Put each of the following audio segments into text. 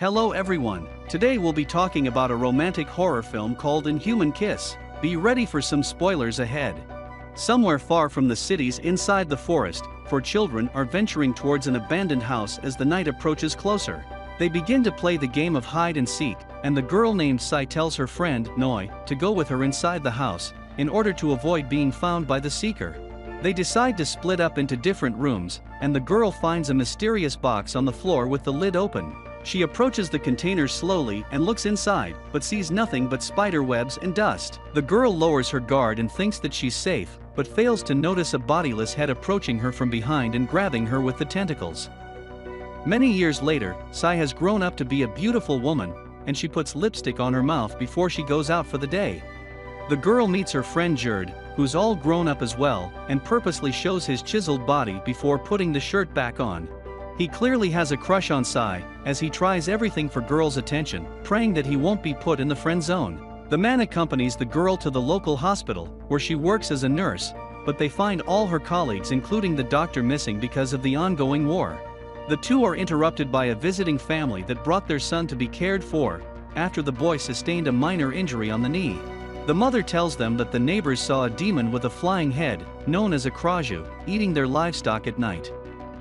Hello everyone, today we'll be talking about a romantic horror film called Inhuman Kiss. Be ready for some spoilers ahead. Somewhere far from the cities inside the forest, four children are venturing towards an abandoned house as the night approaches closer. They begin to play the game of hide and seek, and the girl named Sai tells her friend, Noi, to go with her inside the house, in order to avoid being found by the seeker. They decide to split up into different rooms, and the girl finds a mysterious box on the floor with the lid open. She approaches the container slowly and looks inside, but sees nothing but spider webs and dust. The girl lowers her guard and thinks that she's safe, but fails to notice a bodiless head approaching her from behind and grabbing her with the tentacles. Many years later, Sai has grown up to be a beautiful woman, and she puts lipstick on her mouth before she goes out for the day. The girl meets her friend Jerd, who's all grown up as well, and purposely shows his chiseled body before putting the shirt back on. He clearly has a crush on Sai, as he tries everything for girls' attention, praying that he won't be put in the friend zone. The man accompanies the girl to the local hospital, where she works as a nurse, but they find all her colleagues including the doctor missing because of the ongoing war. The two are interrupted by a visiting family that brought their son to be cared for, after the boy sustained a minor injury on the knee. The mother tells them that the neighbors saw a demon with a flying head, known as a kraju, eating their livestock at night.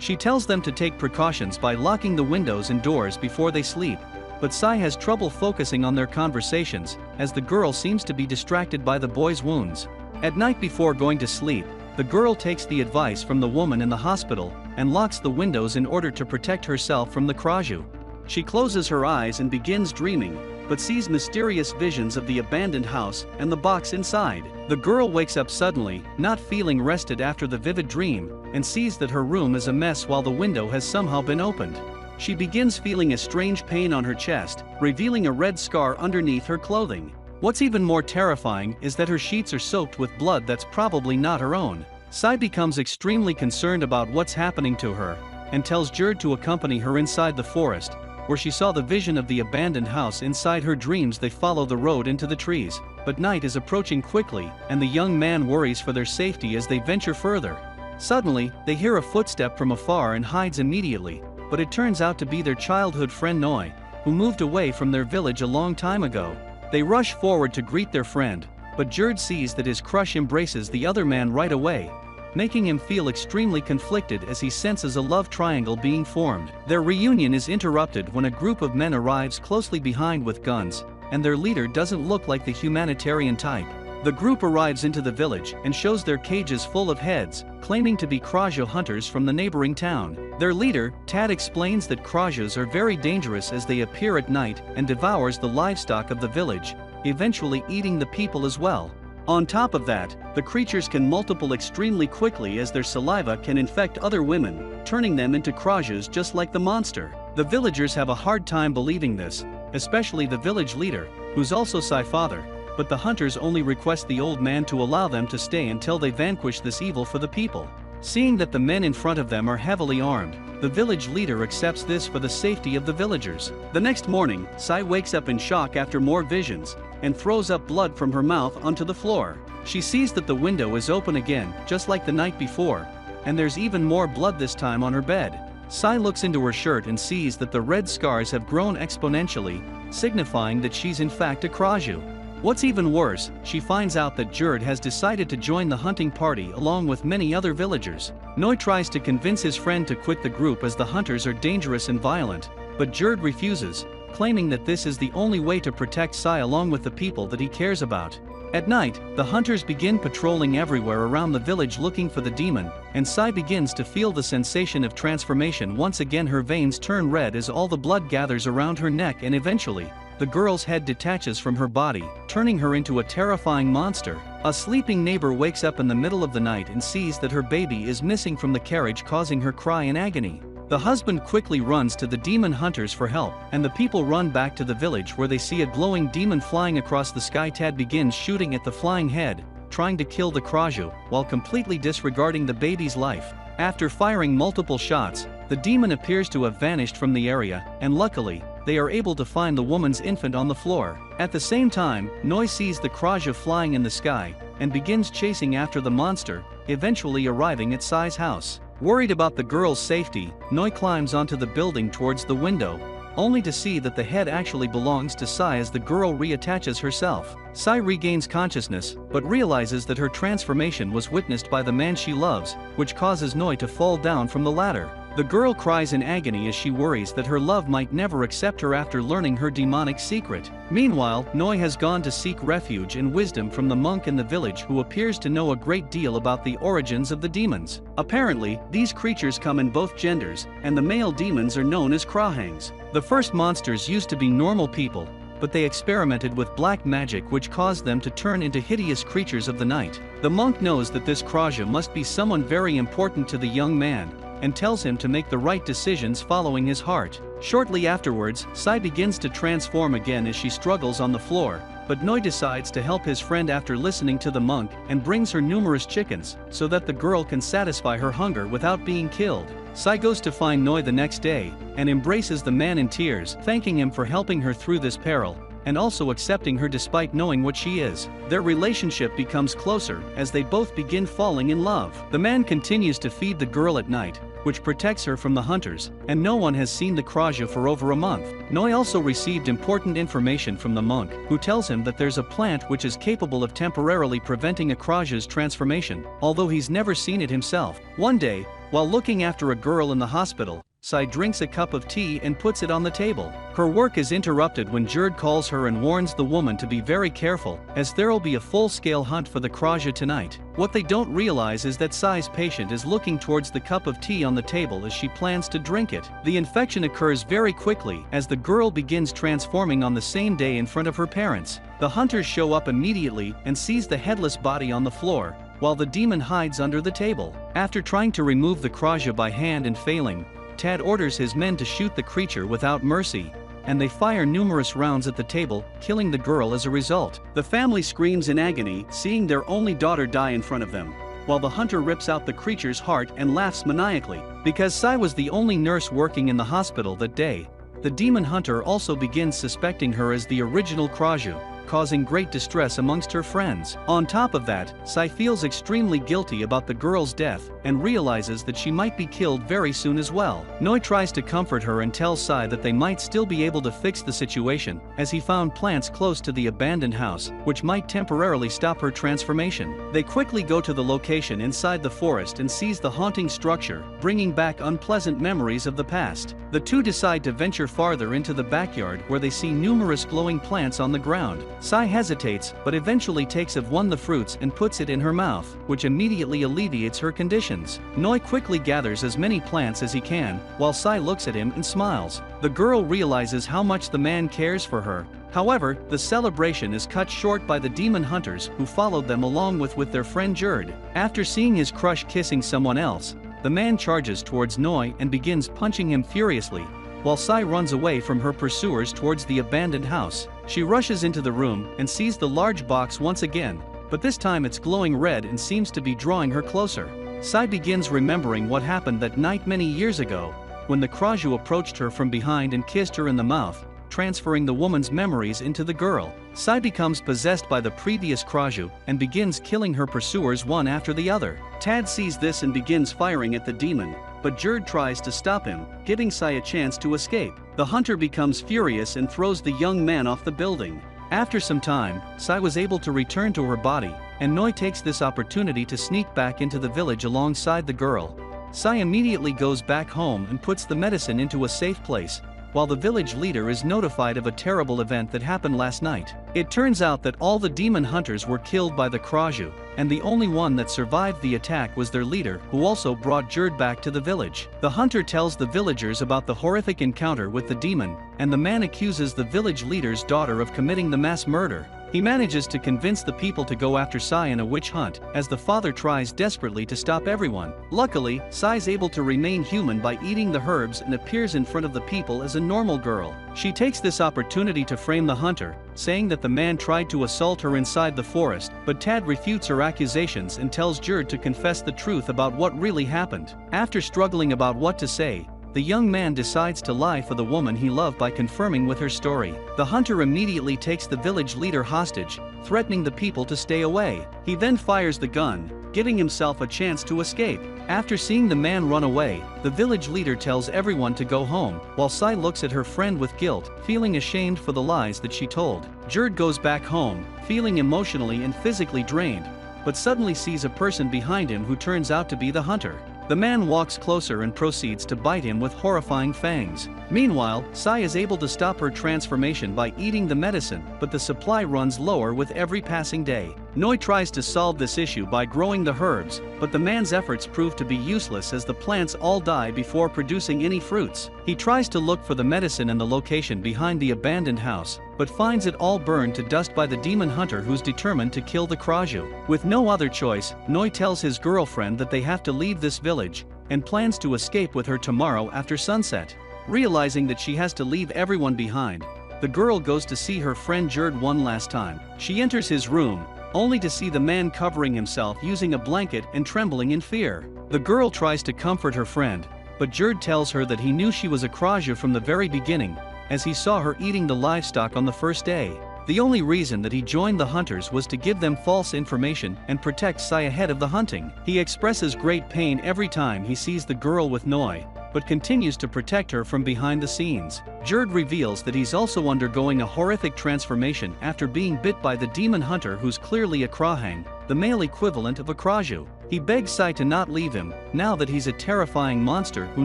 She tells them to take precautions by locking the windows and doors before they sleep, but Sai has trouble focusing on their conversations, as the girl seems to be distracted by the boy's wounds. At night before going to sleep, the girl takes the advice from the woman in the hospital, and locks the windows in order to protect herself from the kraju. She closes her eyes and begins dreaming, but sees mysterious visions of the abandoned house and the box inside. The girl wakes up suddenly, not feeling rested after the vivid dream, and sees that her room is a mess while the window has somehow been opened. She begins feeling a strange pain on her chest, revealing a red scar underneath her clothing. What's even more terrifying is that her sheets are soaked with blood that's probably not her own. Sai becomes extremely concerned about what's happening to her, and tells Jerd to accompany her inside the forest, where she saw the vision of the abandoned house. Inside her dreams they follow the road into the trees, but night is approaching quickly, and the young man worries for their safety as they venture further. Suddenly, they hear a footstep from afar and hides immediately, but it turns out to be their childhood friend Noi, who moved away from their village a long time ago. They rush forward to greet their friend, but Jerd sees that his crush embraces the other man right away, making him feel extremely conflicted as he senses a love triangle being formed. Their reunion is interrupted when a group of men arrives closely behind with guns, and their leader doesn't look like the humanitarian type. The group arrives into the village and shows their cages full of heads, claiming to be kraju hunters from the neighboring town. Their leader, Tad, explains that krajus are very dangerous as they appear at night and devours the livestock of the village, eventually eating the people as well. On top of that, the creatures can multiply extremely quickly as their saliva can infect other women, turning them into krajus just like the monster. The villagers have a hard time believing this, especially the village leader, who's also Sai's father, but the hunters only request the old man to allow them to stay until they vanquish this evil for the people. Seeing that the men in front of them are heavily armed, the village leader accepts this for the safety of the villagers. The next morning, Sai wakes up in shock after more visions, and throws up blood from her mouth onto the floor. She sees that the window is open again, just like the night before, and there's even more blood this time on her bed. Sai looks into her shirt and sees that the red scars have grown exponentially, signifying that she's in fact a kraju. What's even worse, she finds out that Jerd has decided to join the hunting party along with many other villagers. Noi tries to convince his friend to quit the group as the hunters are dangerous and violent, but Jerd refuses, claiming that this is the only way to protect Sai along with the people that he cares about. At night, the hunters begin patrolling everywhere around the village looking for the demon, and Sai begins to feel the sensation of transformation. Once again her veins turn red as all the blood gathers around her neck, and eventually, the girl's head detaches from her body, turning her into a terrifying monster. A sleeping neighbor wakes up in the middle of the night and sees that her baby is missing from the carriage, causing her cry in agony. The husband quickly runs to the demon hunters for help, and the people run back to the village where they see a glowing demon flying across the sky. Tad begins shooting at the flying head, trying to kill the kraju, while completely disregarding the baby's life. After firing multiple shots, the demon appears to have vanished from the area, and luckily, they are able to find the woman's infant on the floor. At the same time, Noi sees the kraju flying in the sky, and begins chasing after the monster, eventually arriving at Sai's house. Worried about the girl's safety, Noi climbs onto the building towards the window, only to see that the head actually belongs to Sai as the girl reattaches herself. Sai regains consciousness, but realizes that her transformation was witnessed by the man she loves, which causes Noi to fall down from the ladder. The girl cries in agony as she worries that her love might never accept her after learning her demonic secret. Meanwhile, Noi has gone to seek refuge and wisdom from the monk in the village, who appears to know a great deal about the origins of the demons. Apparently, these creatures come in both genders, and the male demons are known as Krahangs. The first monsters used to be normal people, but they experimented with black magic which caused them to turn into hideous creatures of the night. The monk knows that this Kraja must be someone very important to the young man, and tells him to make the right decisions following his heart. Shortly afterwards, Sai begins to transform again as she struggles on the floor, but Noi decides to help his friend after listening to the monk and brings her numerous chickens, so that the girl can satisfy her hunger without being killed. Sai goes to find Noi the next day, and embraces the man in tears, thanking him for helping her through this peril, and also accepting her despite knowing what she is. Their relationship becomes closer as they both begin falling in love. The man continues to feed the girl at night, which protects her from the hunters, and no one has seen the Kraja for over a month. Noi also received important information from the monk, who tells him that there's a plant which is capable of temporarily preventing a Kraja's transformation, although he's never seen it himself. One day, while looking after a girl in the hospital, Sai drinks a cup of tea and puts it on the table. Her work is interrupted when Jerd calls her and warns the woman to be very careful, as there'll be a full-scale hunt for the Kraja tonight. What they don't realize is that Sai's patient is looking towards the cup of tea on the table as she plans to drink it. The infection occurs very quickly as the girl begins transforming on the same day in front of her parents. The hunters show up immediately and sees the headless body on the floor, while the demon hides under the table. After trying to remove the Kraja by hand and failing, Tad orders his men to shoot the creature without mercy, and they fire numerous rounds at the table, killing the girl as a result. The family screams in agony, seeing their only daughter die in front of them, while the hunter rips out the creature's heart and laughs maniacally. Because Sai was the only nurse working in the hospital that day, the demon hunter also begins suspecting her as the original Kraju, causing great distress amongst her friends. On top of that, Sai feels extremely guilty about the girl's death, and realizes that she might be killed very soon as well. Noi tries to comfort her and tells Sai that they might still be able to fix the situation, as he found plants close to the abandoned house, which might temporarily stop her transformation. They quickly go to the location inside the forest and seize the haunting structure, bringing back unpleasant memories of the past. The two decide to venture farther into the backyard, where they see numerous glowing plants on the ground. Sai hesitates, but eventually takes of one the fruits and puts it in her mouth, which immediately alleviates her conditions. Noi quickly gathers as many plants as he can, while Sai looks at him and smiles. The girl realizes how much the man cares for her. However, the celebration is cut short by the demon hunters who followed them along with their friend Jerd. After seeing his crush kissing someone else, the man charges towards Noi and begins punching him furiously, while Sai runs away from her pursuers towards the abandoned house. She rushes into the room and sees the large box once again, but this time it's glowing red and seems to be drawing her closer. Sai begins remembering what happened that night many years ago, when the Kraju approached her from behind and kissed her in the mouth, transferring the woman's memories into the girl. Sai becomes possessed by the previous Kraju and begins killing her pursuers one after the other. Tad sees this and begins firing at the demon, but Jerd tries to stop him, giving Sai a chance to escape. The hunter becomes furious and throws the young man off the building. After some time, Sai was able to return to her body, and Noi takes this opportunity to sneak back into the village alongside the girl. Sai immediately goes back home and puts the medicine into a safe place, while the village leader is notified of a terrible event that happened last night. It turns out that all the demon hunters were killed by the Kraju, and the only one that survived the attack was their leader, who also brought Jerd back to the village. The hunter tells the villagers about the horrific encounter with the demon, and the man accuses the village leader's daughter of committing the mass murder. He manages to convince the people to go after Sai in a witch hunt, as the father tries desperately to stop everyone. Luckily, Sai's able to remain human by eating the herbs and appears in front of the people as a normal girl. She takes this opportunity to frame the hunter, saying that the man tried to assault her inside the forest, but Tad refutes her accusations and tells Jerd to confess the truth about what really happened. After struggling about what to say, the young man decides to lie for the woman he loved by confirming with her story. The hunter immediately takes the village leader hostage, threatening the people to stay away. He then fires the gun, giving himself a chance to escape. After seeing the man run away, the village leader tells everyone to go home, while Sai looks at her friend with guilt, feeling ashamed for the lies that she told. Jerd goes back home, feeling emotionally and physically drained, but suddenly sees a person behind him who turns out to be the hunter. The man walks closer and proceeds to bite him with horrifying fangs. Meanwhile, Sai is able to stop her transformation by eating the medicine, but the supply runs lower with every passing day. Noi tries to solve this issue by growing the herbs, but the man's efforts prove to be useless as the plants all die before producing any fruits. He tries to look for the medicine and the location behind the abandoned house, but finds it all burned to dust by the demon hunter who's determined to kill the Kraju. With no other choice, Noi tells his girlfriend that they have to leave this village, and plans to escape with her tomorrow after sunset. Realizing that she has to leave everyone behind, the girl goes to see her friend Jerd one last time. She enters his room, only to see the man covering himself using a blanket and trembling in fear. The girl tries to comfort her friend, but Jerd tells her that he knew she was a Kraju from the very beginning, as he saw her eating the livestock on the first day. The only reason that he joined the hunters was to give them false information and protect Sai ahead of the hunting. He expresses great pain every time he sees the girl with Noi, but continues to protect her from behind the scenes. Jerd reveals that he's also undergoing a horrific transformation after being bit by the demon hunter who's clearly a Krahang, the male equivalent of a Kraju. He begs Sai to not leave him, now that he's a terrifying monster who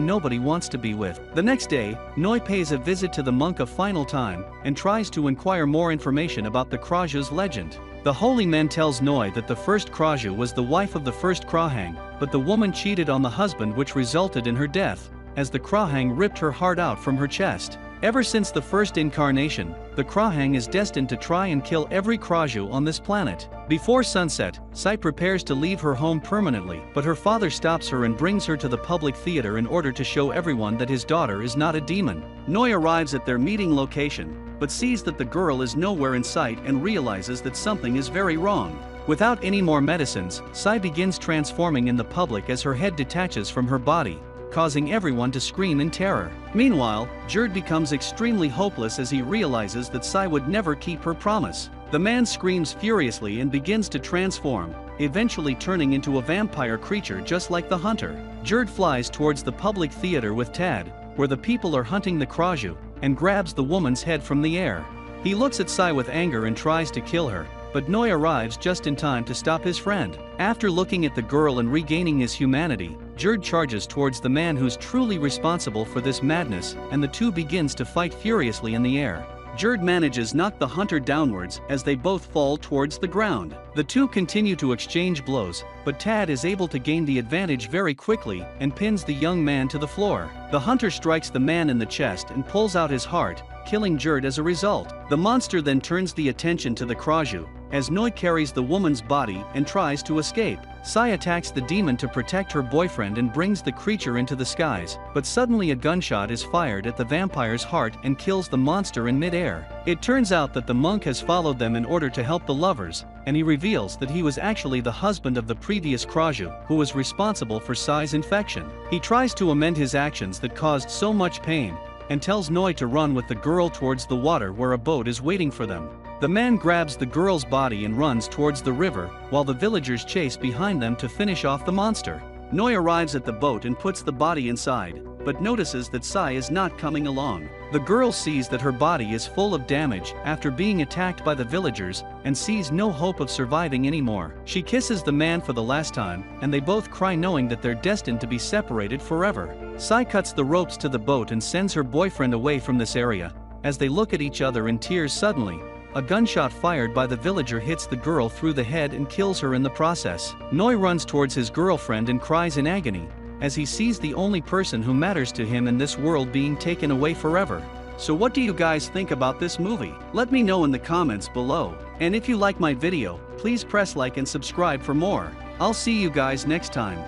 nobody wants to be with. The next day, Noi pays a visit to the monk a final time, and tries to inquire more information about the Kraju's legend. The holy man tells Noi that the first Kraju was the wife of the first Krahang, but the woman cheated on the husband, which resulted in her death, as the Krahang ripped her heart out from her chest. Ever since the first incarnation, the Krahang is destined to try and kill every Kraju on this planet. Before sunset, Sai prepares to leave her home permanently, but her father stops her and brings her to the public theater in order to show everyone that his daughter is not a demon. Noi arrives at their meeting location, but sees that the girl is nowhere in sight and realizes that something is very wrong. Without any more medicines, Sai begins transforming in the public as her head detaches from her body, causing everyone to scream in terror. Meanwhile, Jerd becomes extremely hopeless as he realizes that Sai would never keep her promise. The man screams furiously and begins to transform, eventually turning into a vampire creature just like the hunter. Jerd flies towards the public theater with Tad, where the people are hunting the Kraju, and grabs the woman's head from the air. He looks at Sai with anger and tries to kill her, but Noi arrives just in time to stop his friend. After looking at the girl and regaining his humanity, Jerd charges towards the man who's truly responsible for this madness, and the two begins to fight furiously in the air. Jerd manages to knock the hunter downwards as they both fall towards the ground. The two continue to exchange blows, but Tad is able to gain the advantage very quickly and pins the young man to the floor. The hunter strikes the man in the chest and pulls out his heart, killing Jerd as a result. The monster then turns the attention to the Kraju, as Noi carries the woman's body and tries to escape. Sai attacks the demon to protect her boyfriend and brings the creature into the skies, but suddenly a gunshot is fired at the vampire's heart and kills the monster in mid-air. It turns out that the monk has followed them in order to help the lovers, and he reveals that he was actually the husband of the previous Kraju, who was responsible for Sai's infection. He tries to amend his actions that caused so much pain, and tells Noi to run with the girl towards the water where a boat is waiting for them. The man grabs the girl's body and runs towards the river, while the villagers chase behind them to finish off the monster. Noi arrives at the boat and puts the body inside, but notices that Sai is not coming along. The girl sees that her body is full of damage after being attacked by the villagers, and sees no hope of surviving anymore. She kisses the man for the last time, and they both cry knowing that they're destined to be separated forever. Sai cuts the ropes to the boat and sends her boyfriend away from this area. As they look at each other in tears, suddenly, a gunshot fired by the villager hits the girl through the head and kills her in the process. Noi runs towards his girlfriend and cries in agony, as he sees the only person who matters to him in this world being taken away forever. So what do you guys think about this movie? Let me know in the comments below. And if you like my video, please press like and subscribe for more. I'll see you guys next time.